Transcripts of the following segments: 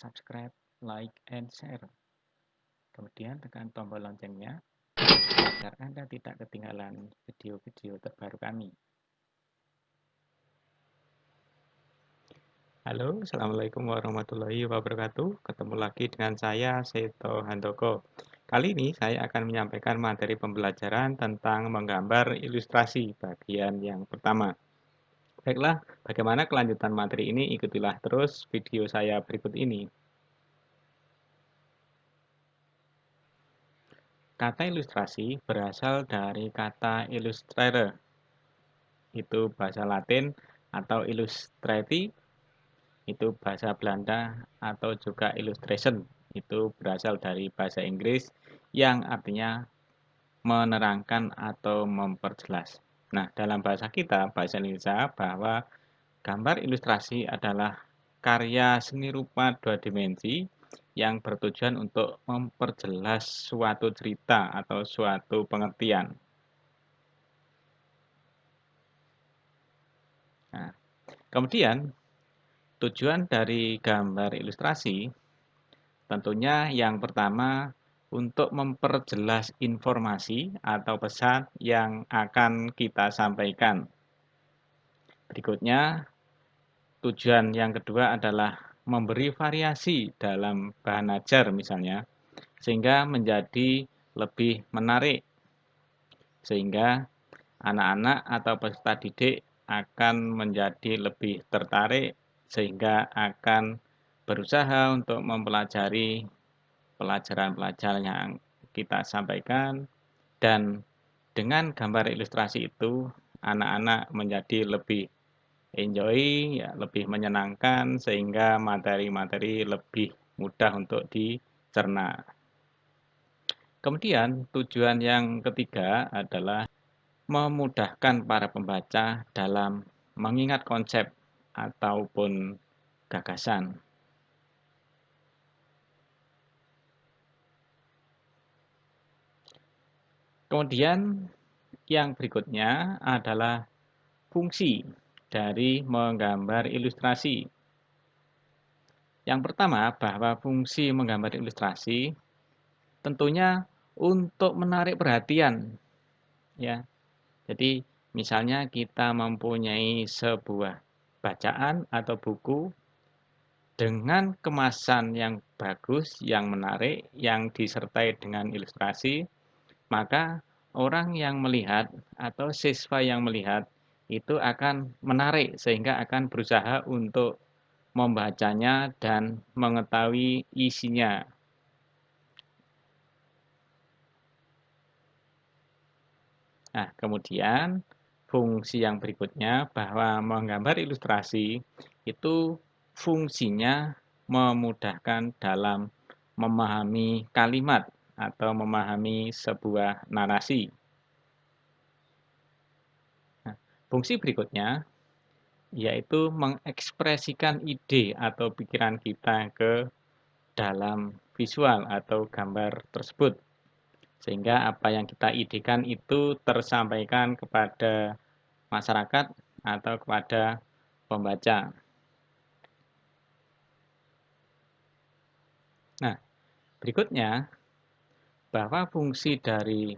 subscribe, like, and share. Kemudian tekan tombol loncengnya agar Anda tidak ketinggalan video-video terbaru kami. Halo, Assalamualaikum warahmatullahi wabarakatuh. Ketemu lagi dengan saya, Seto Handoko. Kali ini saya akan menyampaikan materi pembelajaran tentang menggambar ilustrasi bagian yang pertama. Baiklah, bagaimana kelanjutan materi ini? Ikutilah terus video saya berikut ini. Kata ilustrasi berasal dari kata illustrare, itu bahasa Latin, atau illustrati, itu bahasa Belanda, atau juga illustration, itu berasal dari bahasa Inggris yang artinya menerangkan atau memperjelas. Nah, dalam bahasa kita, bahasa Indonesia, bahwa gambar ilustrasi adalah karya seni rupa dua dimensi yang bertujuan untuk memperjelas suatu cerita atau suatu pengertian. Nah, kemudian tujuan dari gambar ilustrasi tentunya yang pertama untuk memperjelas informasi atau pesan yang akan kita sampaikan. Berikutnya, tujuan yang kedua adalah memberi variasi dalam bahan ajar misalnya, sehingga menjadi lebih menarik, sehingga anak-anak atau peserta didik akan menjadi lebih tertarik, sehingga akan berusaha untuk mempelajari pelajaran-pelajaran yang kita sampaikan, dan dengan gambar ilustrasi itu anak-anak menjadi lebih enjoy, ya, lebih menyenangkan, sehingga materi-materi lebih mudah untuk dicerna. Kemudian tujuan yang ketiga adalah memudahkan para pembaca dalam mengingat konsep ataupun gagasan. Kemudian yang berikutnya adalah fungsi dari menggambar ilustrasi. Yang pertama, bahwa fungsi menggambar ilustrasi tentunya untuk menarik perhatian, ya. Jadi misalnya kita mempunyai sebuah bacaan atau buku dengan kemasan yang bagus, yang menarik, yang disertai dengan ilustrasi, maka orang yang melihat atau siswa yang melihat itu akan menarik, sehingga akan berusaha untuk membacanya dan mengetahui isinya. Nah, kemudian fungsi yang berikutnya bahwa menggambar ilustrasi itu fungsinya memudahkan dalam memahami kalimat atau memahami sebuah narasi. Nah, fungsi berikutnya yaitu mengekspresikan ide atau pikiran kita ke dalam visual atau gambar tersebut, sehingga apa yang kita idekan itu tersampaikan kepada masyarakat atau kepada pembaca. Nah, berikutnya bahwa fungsi dari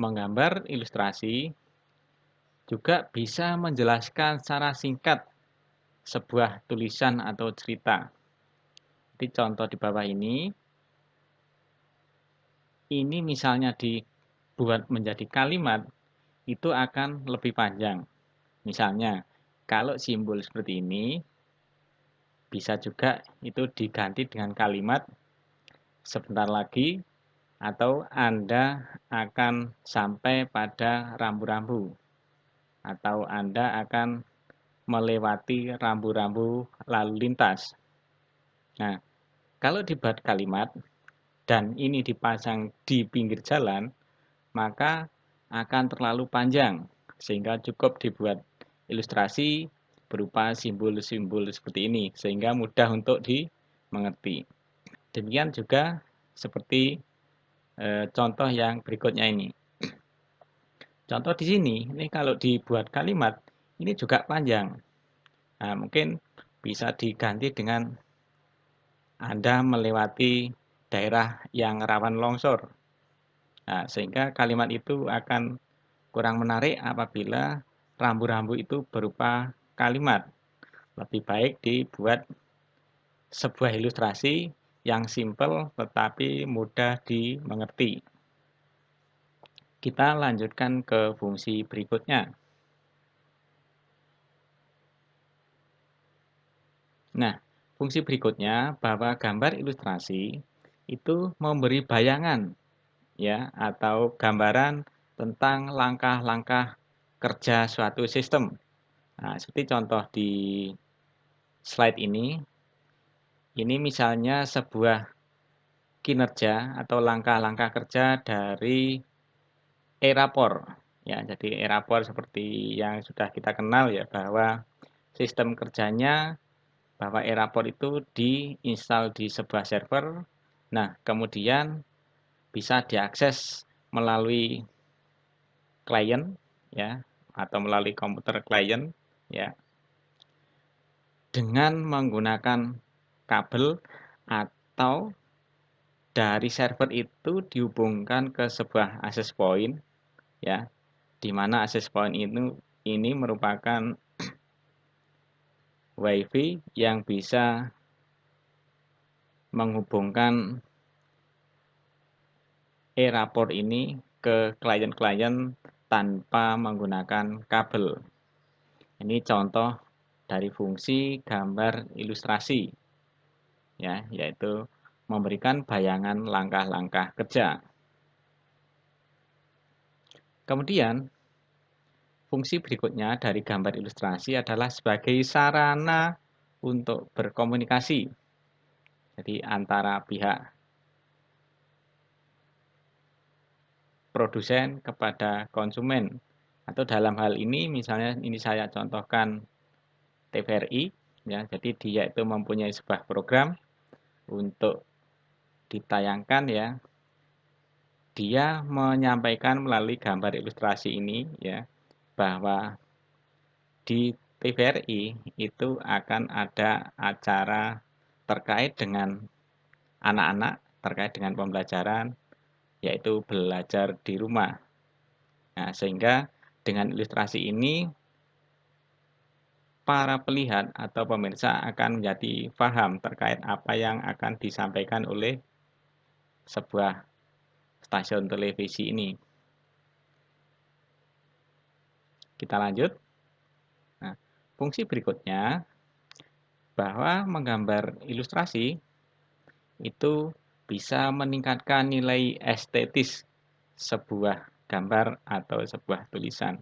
menggambar ilustrasi juga bisa menjelaskan secara singkat sebuah tulisan atau cerita. Jadi contoh di bawah ini misalnya dibuat menjadi kalimat, itu akan lebih panjang. Misalnya, kalau simbol seperti ini, bisa juga itu diganti dengan kalimat sebentar lagi, atau Anda akan sampai pada rambu-rambu, atau Anda akan melewati rambu-rambu lalu lintas. Nah, kalau dibuat kalimat dan ini dipasang di pinggir jalan, maka akan terlalu panjang, sehingga cukup dibuat ilustrasi berupa simbol-simbol seperti ini, sehingga mudah untuk dimengerti. Demikian juga seperti contoh yang berikutnya ini. Contoh di sini, ini kalau dibuat kalimat, ini juga panjang. Nah, mungkin bisa diganti dengan Anda melewati daerah yang rawan longsor. Nah, sehingga kalimat itu akan kurang menarik apabila rambu-rambu itu berupa kalimat. Lebih baik dibuat sebuah ilustrasi yang simpel tetapi mudah dimengerti. Kita lanjutkan ke fungsi berikutnya. Nah, fungsi berikutnya bahwa gambar ilustrasi itu memberi bayangan ya atau gambaran tentang langkah-langkah kerja suatu sistem. Nah, seperti contoh di slide ini misalnya sebuah kinerja atau langkah-langkah kerja dari e-rapor. Ya, jadi e-rapor seperti yang sudah kita kenal ya bahwa sistem kerjanya bahwa e-rapor itu diinstal di sebuah server. Nah, kemudian bisa diakses melalui klien ya atau melalui komputer klien ya dengan menggunakan kabel atau dari server itu dihubungkan ke sebuah access point ya di mana access point ini merupakan WiFi yang bisa menghubungkan e-rapor ini ke klien-klien tanpa menggunakan kabel. Ini contoh dari fungsi gambar ilustrasi ya, yaitu memberikan bayangan langkah-langkah kerja. Kemudian fungsi berikutnya dari gambar ilustrasi adalah sebagai sarana untuk berkomunikasi. Jadi antara pihak produsen kepada konsumen. Atau dalam hal ini misalnya ini saya contohkan TVRI ya. Jadi dia itu mempunyai sebuah program untuk ditayangkan ya. Dia menyampaikan melalui gambar ilustrasi ini ya bahwa di TVRI itu akan ada acara terkait dengan anak-anak, terkait dengan pembelajaran, yaitu belajar di rumah. Nah, sehingga dengan ilustrasi ini, para pelihat atau pemirsa akan menjadi paham terkait apa yang akan disampaikan oleh sebuah stasiun televisi ini. Kita lanjut. Nah, fungsi berikutnya bahwa menggambar ilustrasi itu bisa meningkatkan nilai estetis sebuah gambar atau sebuah tulisan.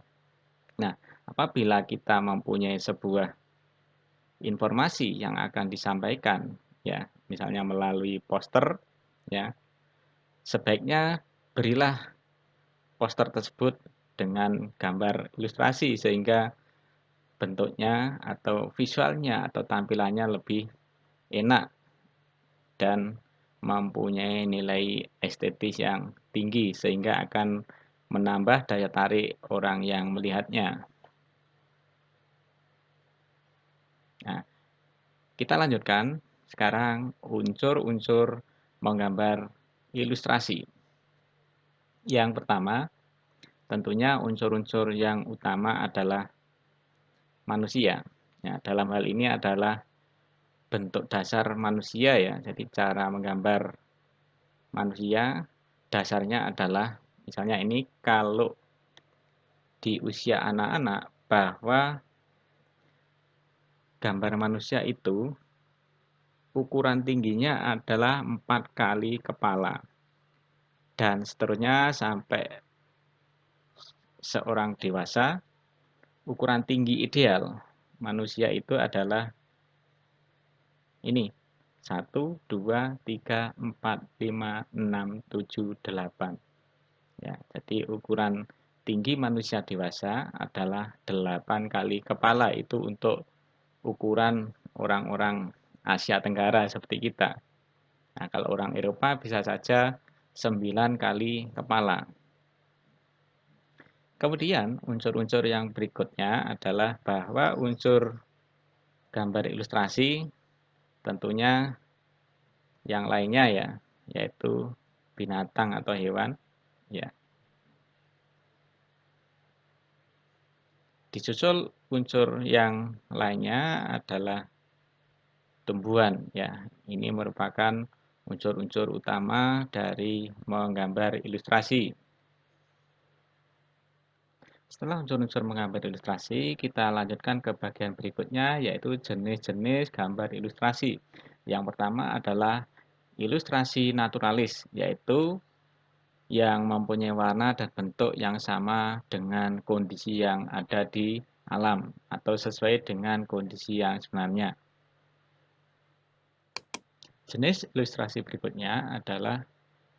Nah, apabila kita mempunyai sebuah informasi yang akan disampaikan, ya, misalnya melalui poster, ya, sebaiknya berilah poster tersebut dengan gambar ilustrasi sehingga bentuknya atau visualnya atau tampilannya lebih enak dan mempunyai nilai estetis yang tinggi sehingga akan menambah daya tarik orang yang melihatnya. Nah, kita lanjutkan sekarang unsur-unsur menggambar ilustrasi. Yang pertama, tentunya unsur-unsur yang utama adalah manusia. Ya, dalam hal ini adalah bentuk dasar manusia ya. Jadi cara menggambar manusia dasarnya adalah misalnya ini kalau di usia anak-anak bahwa gambar manusia itu ukuran tingginya adalah 4 kali kepala dan seterusnya sampai seorang dewasa ukuran tinggi ideal manusia itu adalah ini 1, 2, 3, 4, 5, 6, 7, 8 ya, jadi ukuran tinggi manusia dewasa adalah 8 kali kepala. Itu untuk ukuran orang-orang Asia Tenggara seperti kita. Nah, kalau orang Eropa bisa saja 9 kali kepala. Kemudian unsur-unsur yang berikutnya adalah bahwa unsur gambar ilustrasi tentunya yang lainnya ya, yaitu binatang atau hewan ya. Disusul unsur yang lainnya adalah tumbuhan ya. Ini merupakan unsur-unsur utama dari menggambar ilustrasi. Setelah unsur-unsur menggambar ilustrasi, kita lanjutkan ke bagian berikutnya, yaitu jenis-jenis gambar ilustrasi. Yang pertama adalah ilustrasi naturalis, yaitu yang mempunyai warna dan bentuk yang sama dengan kondisi yang ada di alam atau sesuai dengan kondisi yang sebenarnya. Jenis ilustrasi berikutnya adalah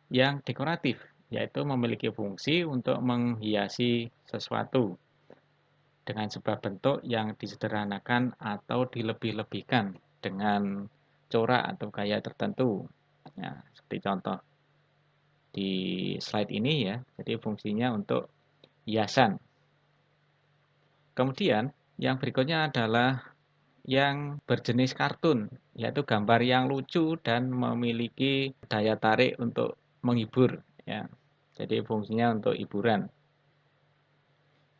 yang dekoratif, yaitu memiliki fungsi untuk menghiasi sesuatu dengan sebuah bentuk yang disederhanakan atau dilebih-lebihkan dengan corak atau gaya tertentu. Ya, seperti contoh di slide ini ya. Jadi fungsinya untuk hiasan. Kemudian yang berikutnya adalah yang berjenis kartun, yaitu gambar yang lucu dan memiliki daya tarik untuk menghibur ya. Jadi fungsinya untuk hiburan.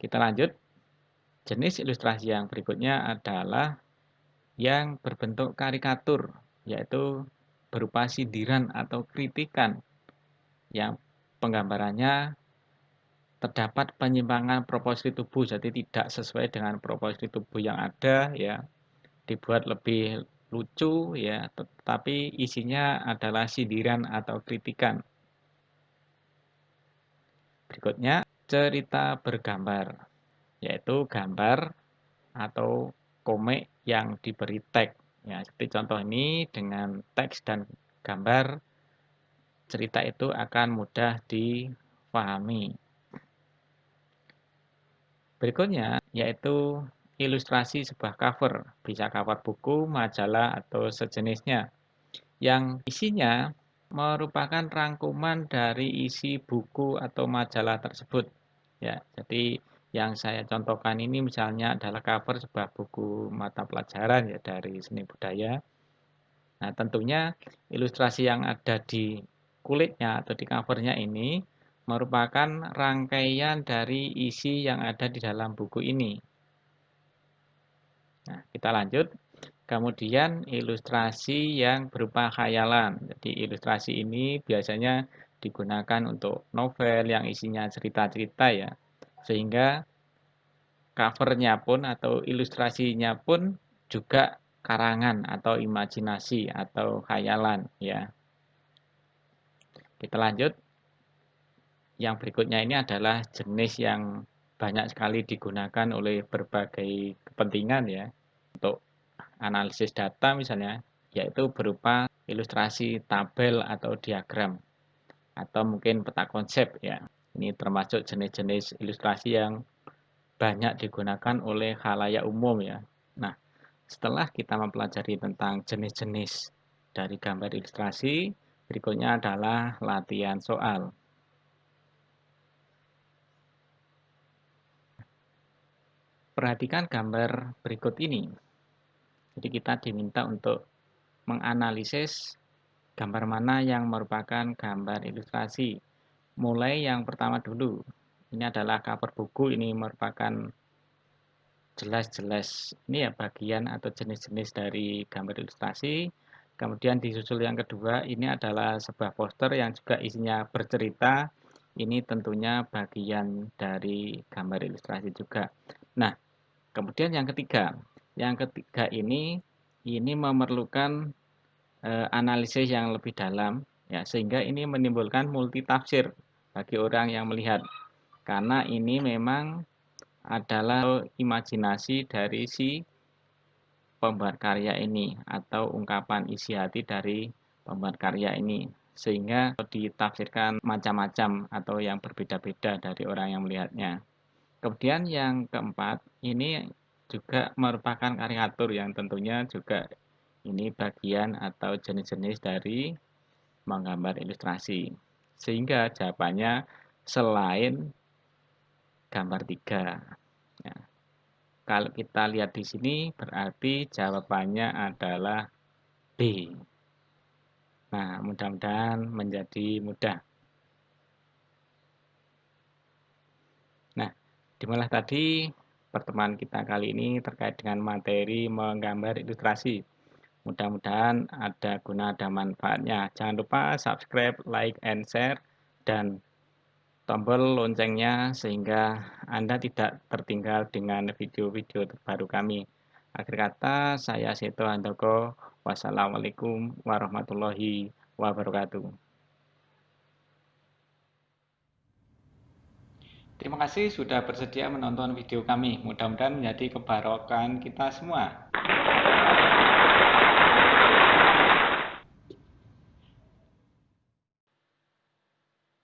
Kita lanjut. Jenis ilustrasi yang berikutnya adalah yang berbentuk karikatur, yaitu berupa sindiran atau kritikan yang penggambarannya terdapat penyimpangan proporsi tubuh, jadi tidak sesuai dengan proporsi tubuh yang ada ya, dibuat lebih lucu ya, tetapi isinya adalah sindiran atau kritikan. Berikutnya cerita bergambar, yaitu gambar atau komik yang diberi teks. Ya, seperti contoh ini dengan teks dan gambar, cerita itu akan mudah dipahami. Berikutnya yaitu ilustrasi sebuah cover, bisa cover buku, majalah, atau sejenisnya, yang isinya merupakan rangkuman dari isi buku atau majalah tersebut. Ya, jadi yang saya contohkan ini misalnya adalah cover sebuah buku mata pelajaran ya dari seni budaya. Nah, tentunya ilustrasi yang ada di kulitnya atau di covernya ini merupakan rangkaian dari isi yang ada di dalam buku ini. Nah, kita lanjut. Kemudian ilustrasi yang berupa khayalan. Jadi ilustrasi ini biasanya digunakan untuk novel yang isinya cerita-cerita ya. Sehingga covernya pun atau ilustrasinya pun juga karangan atau imajinasi atau khayalan ya. Kita lanjut. Yang berikutnya ini adalah jenis yang banyak sekali digunakan oleh berbagai kepentingan ya. Untuk analisis data misalnya, yaitu berupa ilustrasi tabel atau diagram atau mungkin peta konsep ya. Ini termasuk jenis-jenis ilustrasi yang banyak digunakan oleh khalayak umum ya. Nah, setelah kita mempelajari tentang jenis-jenis dari gambar ilustrasi, berikutnya adalah latihan soal. Perhatikan gambar berikut ini. Jadi kita diminta untuk menganalisis gambar mana yang merupakan gambar ilustrasi. Mulai yang pertama dulu. Ini adalah cover buku, ini merupakan jelas-jelas ini ya bagian atau jenis-jenis dari gambar ilustrasi. Kemudian disusul yang kedua, ini adalah sebuah poster yang juga isinya bercerita. Ini tentunya bagian dari gambar ilustrasi juga. Nah, kemudian yang ketiga. Yang ketiga ini memerlukan analisis yang lebih dalam ya, sehingga ini menimbulkan multitafsir bagi orang yang melihat. Karena ini memang adalah imajinasi dari si pembuat karya ini atau ungkapan isi hati dari pembuat karya ini. Sehingga ditafsirkan macam-macam atau yang berbeda-beda dari orang yang melihatnya. Kemudian yang keempat, ini juga merupakan karikatur yang tentunya juga ini bagian atau jenis-jenis dari menggambar ilustrasi. Sehingga jawabannya selain gambar 3. Ya. Kalau kita lihat di sini berarti jawabannya adalah B. Nah, mudah-mudahan menjadi mudah. Nah, dimulai tadi pertemuan kita kali ini terkait dengan materi menggambar ilustrasi. Mudah-mudahan ada guna dan manfaatnya. Jangan lupa subscribe, like, and share, dan tombol loncengnya sehingga Anda tidak tertinggal dengan video-video terbaru kami. Akhir kata, saya Seto Handoko. Wassalamualaikum warahmatullahi wabarakatuh. Terima kasih sudah bersedia menonton video kami. Mudah-mudahan menjadi kebarokan kita semua.